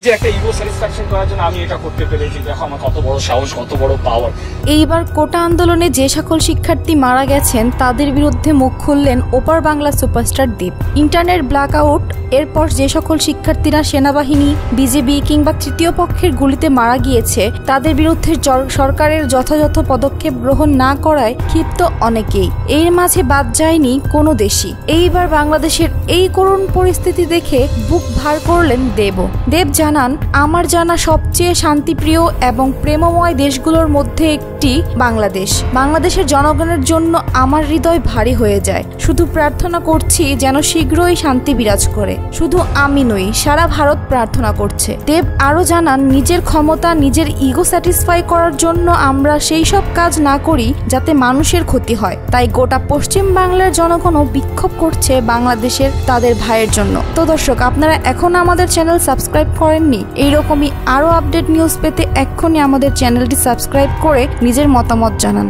নিজে একটা ego satisfaction করার জন্য আমি এটা করতে পেরেছি, দেখো আমার কত বড় সাহস, কত বড় পাওয়ার। এইবার কোটা আন্দোলনে যে সকল শিক্ষার্থী মারা গেছেন তাদের বিরুদ্ধে মুখ খুললেন ওপার বাংলা সুপারস্টার দীপ। ইন্টারনেট ব্ল্যাকআউট, এরপর যে সকল শিক্ষার্থীরা সেনাবাহিনী, বিজেপি কিংবা তৃতীয় পক্ষের গুলিতে মারা গিয়েছে তাদের বিরুদ্ধে সরকারের যথাযথ পদক্ষেপ গ্রহণ না করায় ক্ষিপ্ত অনেকেই। এর মাঝে বাদ যায়নি কোনো দেশই। এইবার বাংলাদেশের এই করুণ পরিস্থিতি দেখে বুক ভার করলেন দেব। দেব জানান, আমার জানা সবচেয়ে শান্তিপ্রিয় এবং প্রেমময় দেশগুলোর মধ্যে একটি বাংলাদেশ। বাংলাদেশের জনগণের জন্য আমার হৃদয় ভারী হয়ে যায়। শুধু প্রার্থনা করছি যেন শীঘ্রই শান্তি বিরাজ করে। শুধু আমি নই, সারা ভারত প্রার্থনা করছে। দেব আরো জানান, নিজের ক্ষমতা, নিজের ইগো স্যাটিসফাই করার জন্য আমরা সেই সব কাজ না করি যাতে মানুষের ক্ষতি হয়। তাই গোটা পশ্চিম বাংলার জনগণও বিক্ষোভ করছে বাংলাদেশের তাদের ভাইয়ের জন্য। তো দর্শক, আপনারা এখন আমাদের চ্যানেল সাবস্ক্রাইব করেননি? এইরকমই আরো আপডেট নিউজ পেতে এক্ষুনি আমাদের চ্যানেলটি সাবস্ক্রাইব করে নিজের মতামত জানান।